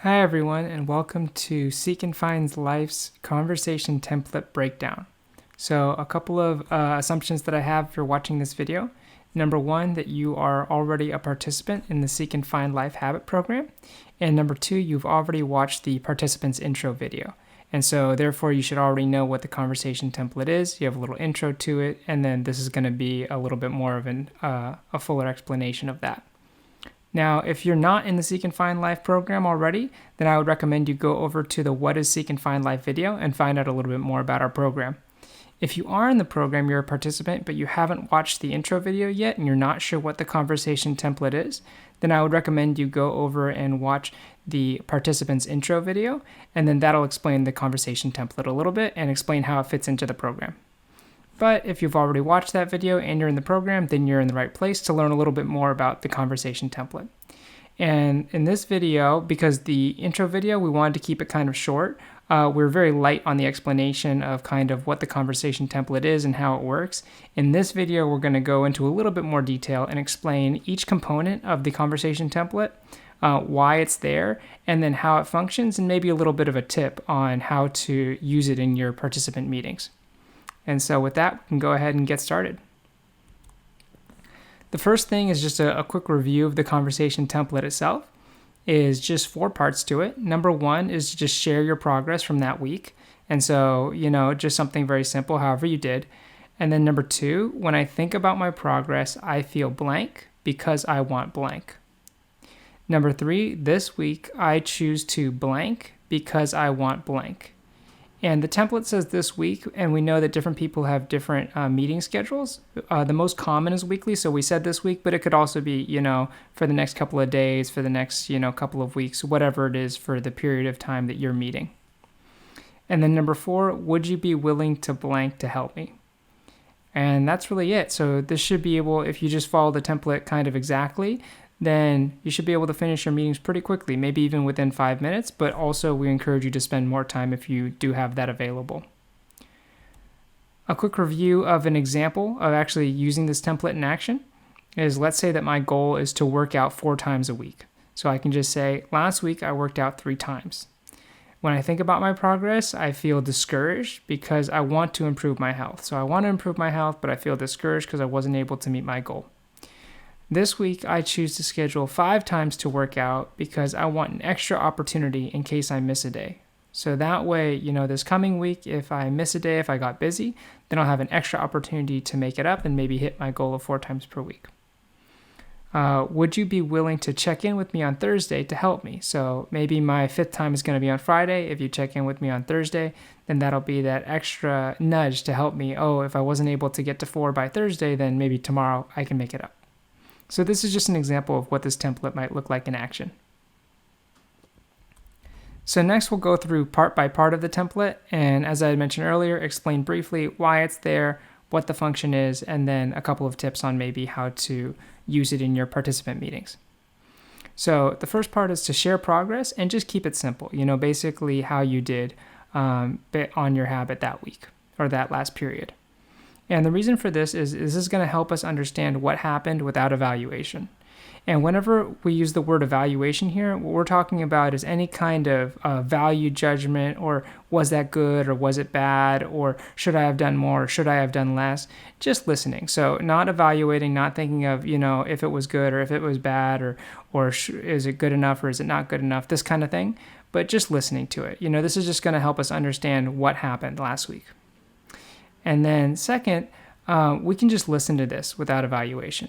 Hi everyone, and welcome to Seek and Find Life's conversation template breakdown. So a couple of assumptions that I have if you're watching this video. Number one, that you are already a participant in the Seek and Find Life Habit program. And number two, you've already watched the participant's intro video. And so therefore you should already know what the conversation template is. You have a little intro to it, and then this is going to be a little bit more of a fuller explanation of that. Now, if you're not in the Seek and Find Life program already, then I would recommend you go over to the What is Seek and Find Life video and find out a little bit more about our program. If you are in the program, you're a participant, but you haven't watched the intro video yet and you're not sure what the conversation template is, then I would recommend you go over and watch the participant's intro video, and then that'll explain the conversation template a little bit and explain how it fits into the program. But if you've already watched that video and you're in the program, then you're in the right place to learn a little bit more about the conversation template. And in this video, because the intro video, we wanted to keep it kind of short, we're very light on the explanation of kind of what the conversation template is and how it works. In this video, we're going to go into a little bit more detail and explain each component of the conversation template, why it's there, and then how it functions, and maybe a little bit of a tip on how to use it in your participant meetings. And so with that, we can go ahead and get started. The first thing is just a quick review of the conversation template itself. Is just 4 parts to it. Number 1 is to just share your progress from that week. And so, just something very simple, however you did. And then number 2, when I think about my progress, I feel blank because I want blank. Number 3, this week I choose to blank because I want blank. And the template says this week, and we know that different people have different meeting schedules. The most common is weekly, so we said this week, but it could also be, for the next couple of days, for the next, couple of weeks, whatever it is for the period of time that you're meeting. And then number 4, would you be willing to blank to help me? And that's really it. So this should be able, if you just follow the template kind of exactly, then you should be able to finish your meetings pretty quickly, maybe even within 5 minutes, but also we encourage you to spend more time if you do have that available. A quick review of an example of actually using this template in action is, let's say that my goal is to work out 4 times a week. So I can just say, last week I worked out 3 times. When I think about my progress, I feel discouraged because I want to improve my health. So I want to improve my health, but I feel discouraged because I wasn't able to meet my goal. This week, I choose to schedule 5 times to work out because I want an extra opportunity in case I miss a day. So that way, this coming week, if I miss a day, if I got busy, then I'll have an extra opportunity to make it up and maybe hit my goal of 4 times per week. Would you be willing to check in with me on Thursday to help me? So maybe my 5th time is going to be on Friday. If you check in with me on Thursday, then that'll be that extra nudge to help me. Oh, if I wasn't able to get to 4 by Thursday, then maybe tomorrow I can make it up. So this is just an example of what this template might look like in action. So next we'll go through part by part of the template, and as I mentioned earlier, explain briefly why it's there, what the function is, and then a couple of tips on maybe how to use it in your participant meetings. So the first part is to share progress and just keep it simple, basically how you did on your habit that week or that last period. And the reason for this is this is going to help us understand what happened without evaluation. And whenever we use the word evaluation here, what we're talking about is any kind of value judgment, or was that good or was it bad, or should I have done more or should I have done less? Just listening. So not evaluating, not thinking of, if it was good or if it was bad, or is it good enough or is it not good enough, this kind of thing, but just listening to it. This is just going to help us understand what happened last week. And then second, we can just listen to this without evaluation.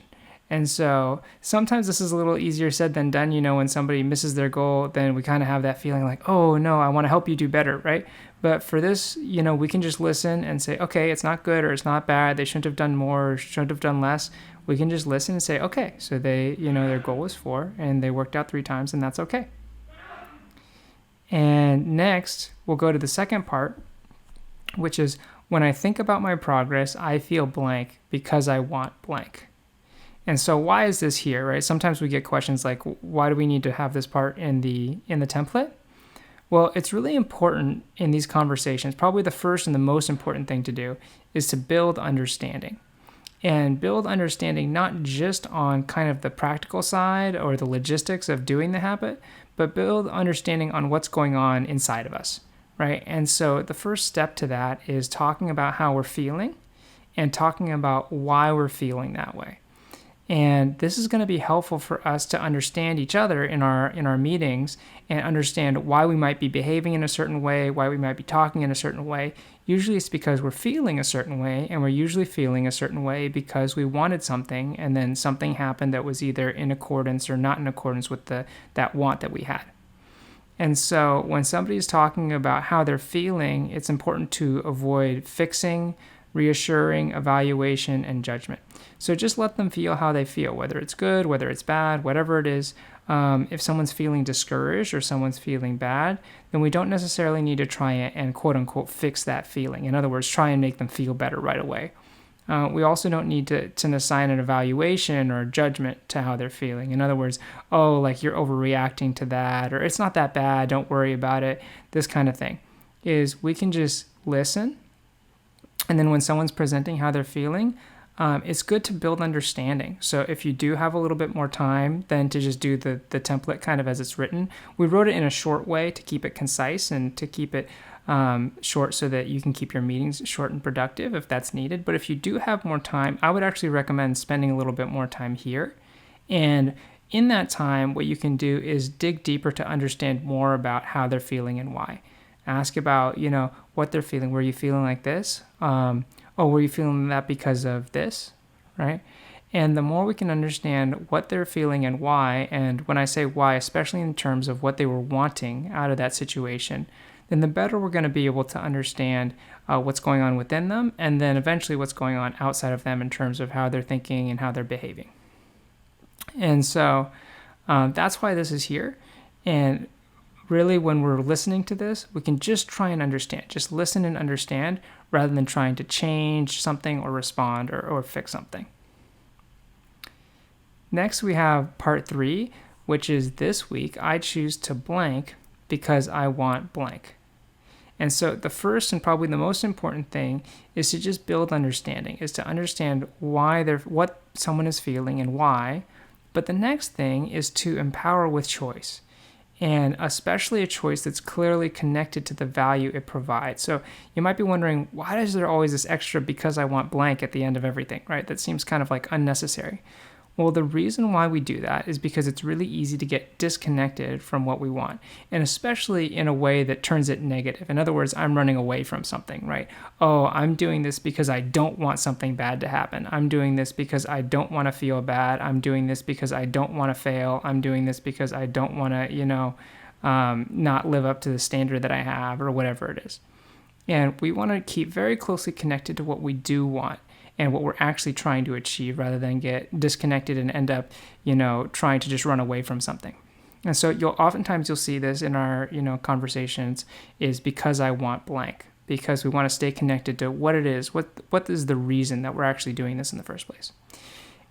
And so sometimes this is a little easier said than done. When somebody misses their goal, then we kind of have that feeling like, oh no, I want to help you do better, right? But for this, we can just listen and say, okay, it's not good or it's not bad. They shouldn't have done more or shouldn't have done less. We can just listen and say, okay, so they, their goal was 4 and they worked out 3 times, and that's okay. And next, we'll go to the second part, which is, when I think about my progress, I feel blank because I want blank. And so why is this here, right? Sometimes we get questions like, why do we need to have this part in the template? Well, it's really important in these conversations. Probably the first and the most important thing to do is to build understanding. and build understanding not just on kind of the practical side or the logistics of doing the habit, but build understanding on what's going on inside of us, right? And so the first step to that is talking about how we're feeling and talking about why we're feeling that way. And this is going to be helpful for us to understand each other in our meetings and understand why we might be behaving in a certain way, why we might be talking in a certain way. Usually it's because we're feeling a certain way, and we're usually feeling a certain way because we wanted something, and then something happened that was either in accordance or not in accordance with that want that we had. And so when somebody's talking about how they're feeling, it's important to avoid fixing, reassuring, evaluation, and judgment. So just let them feel how they feel, whether it's good, whether it's bad, whatever it is. If someone's feeling discouraged or someone's feeling bad, then we don't necessarily need to try and quote unquote fix that feeling. In other words, try and make them feel better right away. We also don't need to assign an evaluation or judgment to how they're feeling. In other words, oh, like you're overreacting to that, or it's not that bad, don't worry about it, this kind of thing. Is we can just listen, and then when someone's presenting how they're feeling, it's good to build understanding. So if you do have a little bit more time than to just do the template kind of as it's written, we wrote it in a short way to keep it concise and to keep it short so that you can keep your meetings short and productive if that's needed. But if you do have more time, I would actually recommend spending a little bit more time here. And in that time, what you can do is dig deeper to understand more about how they're feeling and why. Ask about, what they're feeling. Were you feeling like this? Were you feeling that because of this, right? And the more we can understand what they're feeling and why, and when I say why, especially in terms of what they were wanting out of that situation, then the better we're going to be able to understand what's going on within them, and then eventually what's going on outside of them in terms of how they're thinking and how they're behaving. And so that's why this is here. And really, when we're listening to this, we can just try and understand, just listen and understand, rather than trying to change something or respond or fix something. Next, we have part 3, which is this week, I choose to blank because I want blank. And so the first and probably the most important thing is to just build understanding, is to understand what someone is feeling and why. But the next thing is to empower with choice, and especially a choice that's clearly connected to the value it provides. So you might be wondering, why is there always this extra because I want blank at the end of everything, right? That seems kind of like unnecessary. Well, the reason why we do that is because it's really easy to get disconnected from what we want, and especially in a way that turns it negative. In other words, I'm running away from something, right? Oh, I'm doing this because I don't want something bad to happen. I'm doing this because I don't want to feel bad. I'm doing this because I don't want to fail. I'm doing this because I don't want to, not live up to the standard that I have, or whatever it is. And we want to keep very closely connected to what we do want and what we're actually trying to achieve, rather than get disconnected and end up, trying to just run away from something. And so oftentimes you'll see this in our, conversations, is because I want blank, because we want to stay connected to what it is, what is the reason that we're actually doing this in the first place.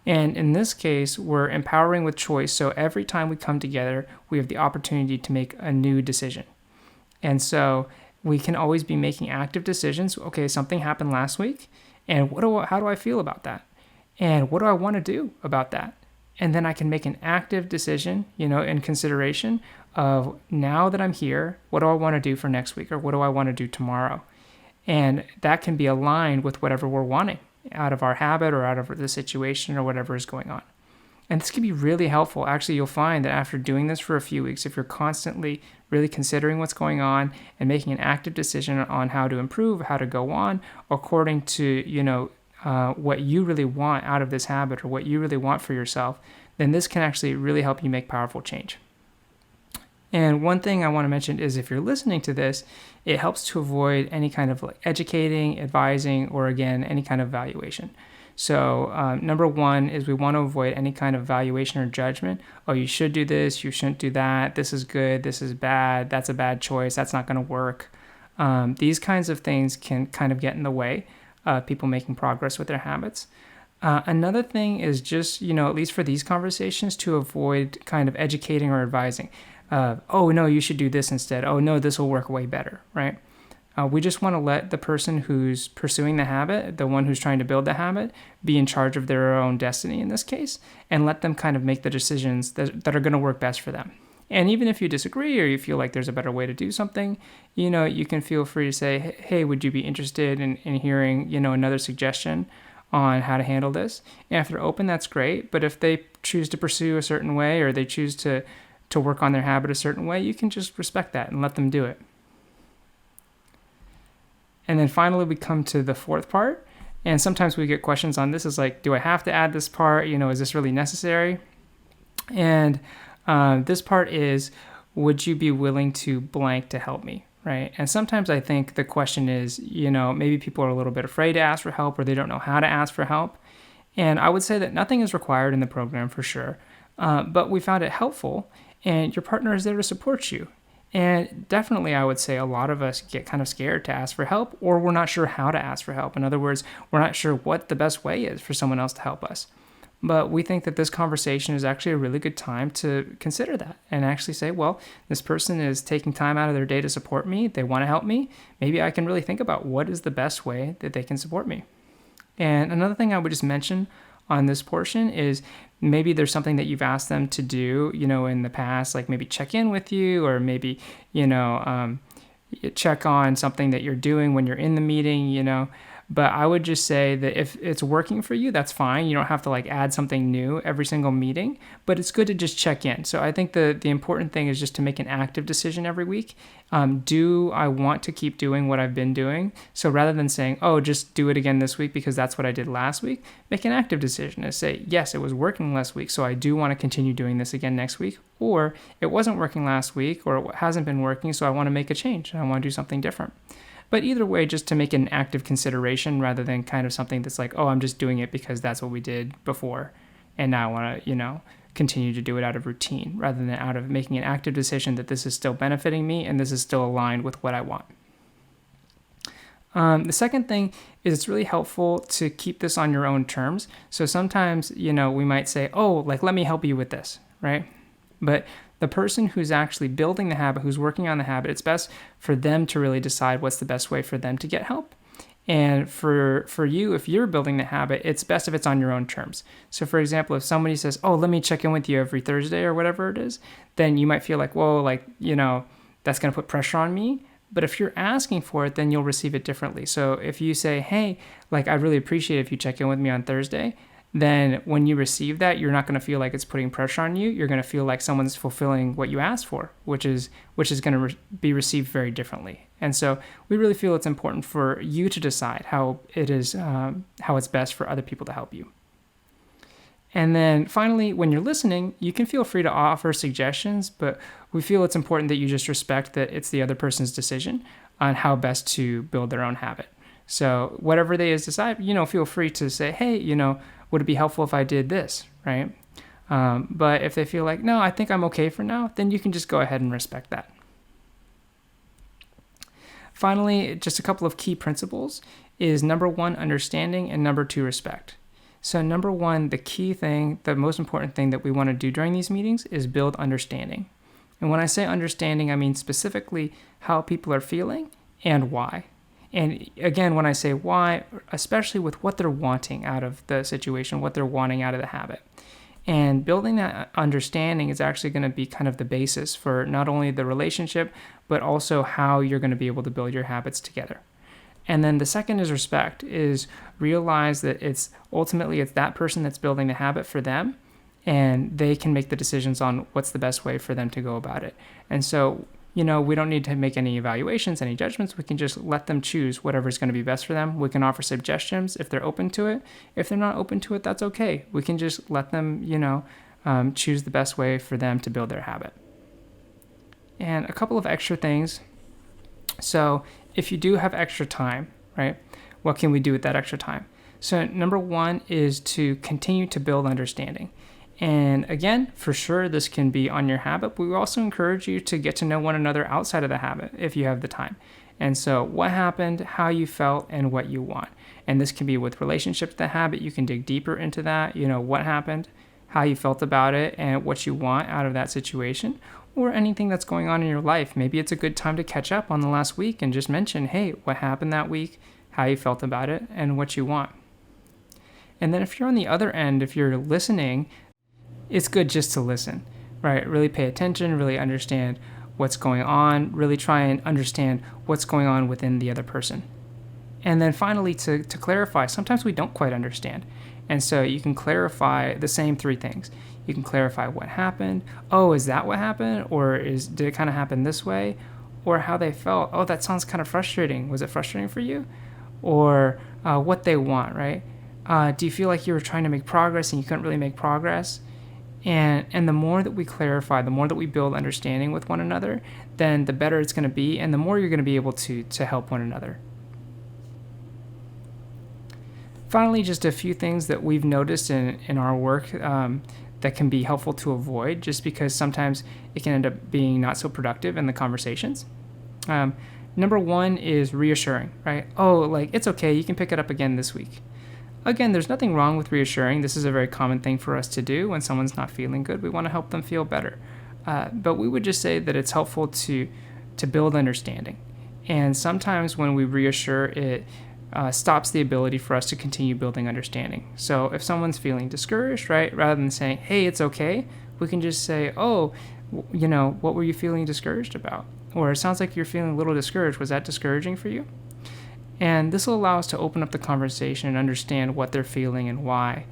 And in this case, we're empowering with choice. So every time we come together, we have the opportunity to make a new decision. And so we can always be making active decisions. Okay, something happened last week, and how do I feel about that? And what do I want to do about that? And then I can make an active decision, in consideration of, now that I'm here, what do I want to do for next week? Or what do I want to do tomorrow? And that can be aligned with whatever we're wanting out of our habit or out of the situation or whatever is going on. And this can be really helpful. Actually, you'll find that after doing this for a few weeks, if you're constantly really considering what's going on and making an active decision on how to improve, how to go on, according to, what you really want out of this habit or what you really want for yourself, then this can actually really help you make powerful change. And one thing I want to mention is, if you're listening to this, it helps to avoid any kind of educating, advising, or again, any kind of valuation. So number one is we want to avoid any kind of valuation or judgment. Oh, you should do this, you shouldn't do that, this is good, this is bad, that's a bad choice, that's not going to work. These kinds of things can kind of get in the way of people making progress with their habits. Another thing is just, at least for these conversations, to avoid kind of educating or advising. Oh, no, you should do this instead. Oh, no, this will work way better, right? We just want to let the person who's pursuing the habit, the one who's trying to build the habit, be in charge of their own destiny in this case, and let them kind of make the decisions that are going to work best for them. And even if you disagree or you feel like there's a better way to do something, you can feel free to say, hey, would you be interested in hearing, another suggestion on how to handle this? And if they're open, that's great. But if they choose to pursue a certain way or they choose to work on their habit a certain way, you can just respect that and let them do it. And then finally, we come to the fourth part. And sometimes we get questions on this is like, do I have to add this part? Is this really necessary? And this part is, would you be willing to blank to help me? Right? And sometimes I think the question is, maybe people are a little bit afraid to ask for help or they don't know how to ask for help. And I would say that nothing is required in the program for sure. But we found it helpful and your partner is there to support you. And definitely, I would say a lot of us get kind of scared to ask for help, or we're not sure how to ask for help. In other words, we're not sure what the best way is for someone else to help us. But we think that this conversation is actually a really good time to consider that and actually say, well, this person is taking time out of their day to support me. They want to help me. Maybe I can really think about what is the best way that they can support me. And another thing I would just mention on this portion is maybe there's something that you've asked them to do, in the past, like maybe check in with you or maybe, check on something that you're doing when you're in the meeting, But I would just say that if it's working for you, that's fine. You don't have to add something new every single meeting, but it's good to just check in. So I think the important thing is just to make an active decision every week. Do I want to keep doing what I've been doing? So rather than saying, oh, just do it again this week because that's what I did last week, make an active decision and say, yes, it was working last week, so I do want to continue doing this again next week. Or it wasn't working last week or it hasn't been working, so I want to make a change and I want to do something different. But either way, just to make an active consideration rather than kind of something that's like, oh, I'm just doing it because that's what we did before. And now I want to, continue to do it out of routine rather than out of making an active decision that this is still benefiting me and this is still aligned with what I want. The second thing is it's really helpful to keep this on your own terms. So sometimes, we might say, oh, let me help you with this, right? But the person who's actually building the habit, who's working on the habit, it's best for them to really decide what's the best way for them to get help. And for you, if you're building the habit, it's best if it's on your own terms. So for example, if somebody says, oh, let me check in with you every Thursday or whatever it is, then you might feel like, whoa, that's going to put pressure on me. But if you're asking for it, then you'll receive it differently. So if you say, hey, I'd really appreciate it if you check in with me on Thursday, then when you receive that, you're not going to feel like it's putting pressure on you. You're going to feel like someone's fulfilling what you asked for, which is going to be received very differently. And so we really feel it's important for you to decide how it's best for other people to help you. And then finally, when you're listening, you can feel free to offer suggestions, but we feel it's important that you just respect that it's the other person's decision on how best to build their own habit. So whatever they decide, feel free to say, hey, would it be helpful if I did this, right? But if they feel like, no, I think I'm okay for now, then you can just go ahead and respect that. Finally, just a couple of key principles is number 1, understanding, and number 2, respect. So number 1, the key thing, the most important thing that we want to do during these meetings is build understanding. And when I say understanding, I mean specifically how people are feeling and why. And again, when I say why, especially with what they're wanting out of the situation, what they're wanting out of the habit. And building that understanding is actually going to be kind of the basis for not only the relationship, but also how you're going to be able to build your habits together. And then the second is respect, is realize that it's that person that's building the habit for them, and they can make the decisions on what's the best way for them to go about it. And so we don't need to make any evaluations, any judgments. We can just let them choose whatever's going to be best for them. We can offer suggestions if they're open to it. If they're not open to it, that's okay. We can just let them, choose the best way for them to build their habit. And a couple of extra things. So if you do have extra time, right, what can we do with that extra time? So number 1 is to continue to build understanding. And again, for sure, this can be on your habit, but we also encourage you to get to know one another outside of the habit if you have the time. And so what happened, how you felt, and what you want. And this can be with relationship to the habit. You can dig deeper into that, what happened, how you felt about it, and what you want out of that situation. or anything that's going on in your life. Maybe it's a good time to catch up on the last week and just mention, hey, what happened that week, how you felt about it, and what you want. And then if you're on the other end, if you're listening, it's good just to listen, right? Really pay attention, really understand what's going on, really try and understand what's going on within the other person. And then finally, to clarify, sometimes we don't quite understand. And so you can clarify the same three things. You can clarify what happened. Oh, is that what happened? Or did it kind of happen this way? Or how they felt. Oh, that sounds kind of frustrating. Was it frustrating for you? Or what they want, right? Do you feel like you were trying to make progress and you couldn't really make progress? And the more that we clarify, the more that we build understanding with one another, then the better it's going to be, and the more you're going to be able to help one another. Finally, just a few things that we've noticed in our work that can be helpful to avoid, just because sometimes it can end up being not so productive in the conversations. Number one is reassuring, right? Oh, like, it's okay, you can pick it up again this week. Again, there's nothing wrong with reassuring. This is a very common thing for us to do when someone's not feeling good. We want to help them feel better. But we would just say that it's helpful to build understanding. And sometimes when we reassure, it stops the ability for us to continue building understanding. So if someone's feeling discouraged, right, rather than saying, hey, it's okay, we can just say, oh, what were you feeling discouraged about? Or it sounds like you're feeling a little discouraged. Was that discouraging for you? And this will allow us to open up the conversation and understand what they're feeling and why.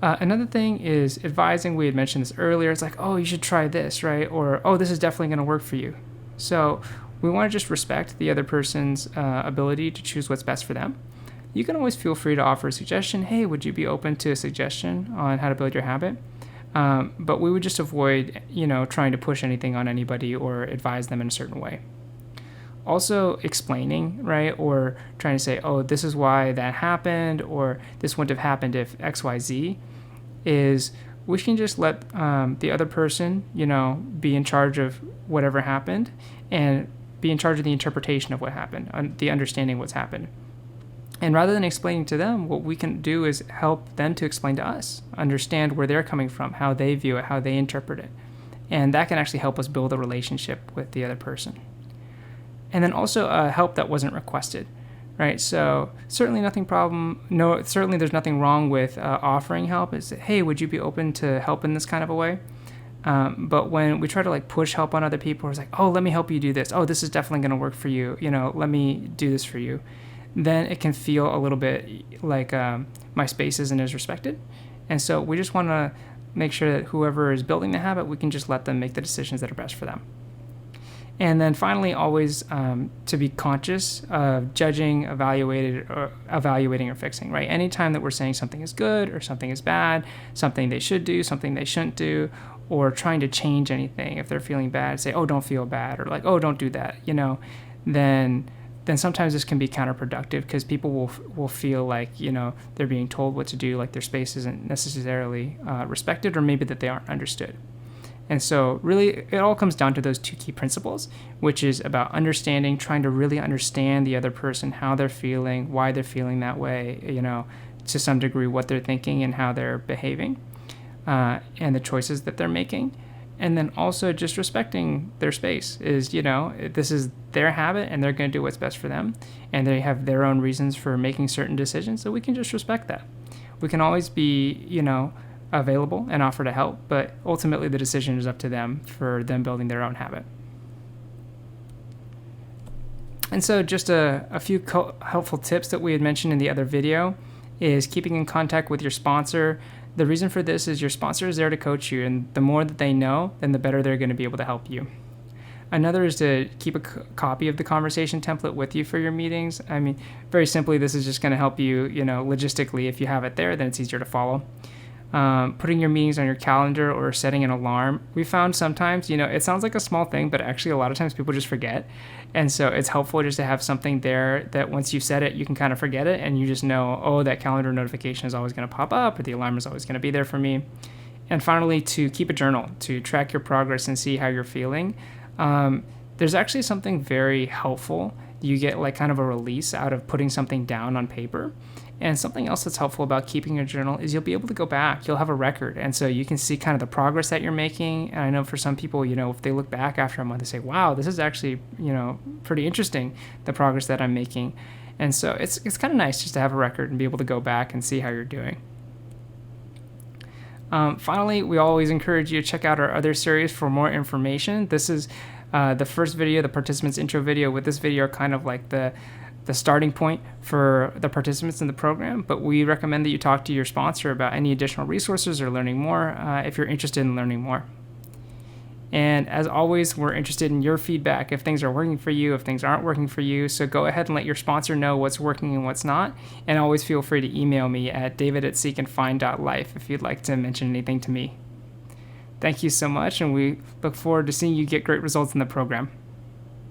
Another thing is advising. We had mentioned this earlier. It's like, oh, you should try this, right? Or, oh, this is definitely going to work for you. So we want to just respect the other person's ability to choose what's best for them. You can always feel free to offer a suggestion. Hey, would you be open to a suggestion on how to build your habit? But we would just avoid, trying to push anything on anybody or advise them in a certain way. Also explaining, right, or trying to say, oh, this is why that happened, or this wouldn't have happened if X, Y, Z, is we can just let the other person, be in charge of whatever happened and be in charge of the interpretation of what happened, the understanding what's happened. And rather than explaining to them, what we can do is help them to explain to us, understand where they're coming from, how they view it, how they interpret it. And that can actually help us build a relationship with the other person. And then also help that wasn't requested, right? So certainly certainly there's nothing wrong with offering help. Is hey, would you be open to help in this kind of a way? But when we try to push help on other people, it's like, oh, let me help you do this. Oh, this is definitely going to work for you. Let me do this for you. Then it can feel a little bit like my space isn't as respected. And so we just want to make sure that whoever is building the habit, we can just let them make the decisions that are best for them. And then finally, always to be conscious of judging, evaluating, or fixing, right? Anytime that we're saying something is good or something is bad, something they should do, something they shouldn't do, or trying to change anything, if they're feeling bad, say, oh, don't feel bad, or oh, don't do that, then sometimes this can be counterproductive because people will feel like, they're being told what to do, like their space isn't necessarily respected, or maybe that they aren't understood. And so really it all comes down to those two key principles, which is about understanding, trying to really understand the other person, how they're feeling, why they're feeling that way, to some degree what they're thinking and how they're behaving, and the choices that they're making. And then also just respecting their space is, this is their habit and they're going to do what's best for them. And they have their own reasons for making certain decisions. So we can just respect that. We can always be, available and offer to help, but ultimately the decision is up to them for them building their own habit. And so just a few helpful tips that we had mentioned in the other video is keeping in contact with your sponsor. The reason for this is your sponsor is there to coach you, and the more that they know, then the better they're going to be able to help you. Another is to keep a copy of the conversation template with you for your meetings. I mean, very simply, this is just going to help you, logistically. If you have it there, then it's easier to follow. Putting your meetings on your calendar or setting an alarm. We found sometimes, it sounds like a small thing, but actually a lot of times people just forget. And so it's helpful just to have something there that once you set it, you can kind of forget it and you just know, oh, that calendar notification is always going to pop up, or the alarm is always going to be there for me. And finally, to keep a journal, to track your progress and see how you're feeling. There's actually something very helpful. You get kind of a release out of putting something down on paper. And something else that's helpful about keeping a journal is you'll be able to go back. You'll have a record. And so you can see kind of the progress that you're making. And I know for some people, if they look back after a month, they say, wow, this is actually, pretty interesting, the progress that I'm making. And so it's kind of nice just to have a record and be able to go back and see how you're doing. Finally, we always encourage you to check out our other series for more information. This is the first video, the participants intro video. With this video are kind of like the starting point for the participants in the program, but we recommend that you talk to your sponsor about any additional resources or learning more if you're interested in learning more. And as always, we're interested in your feedback, if things are working for you, if things aren't working for you. So go ahead and let your sponsor know what's working and what's not. And always feel free to email me at david@seekandfind.life if you'd like to mention anything to me. Thank you so much, and we look forward to seeing you get great results in the program.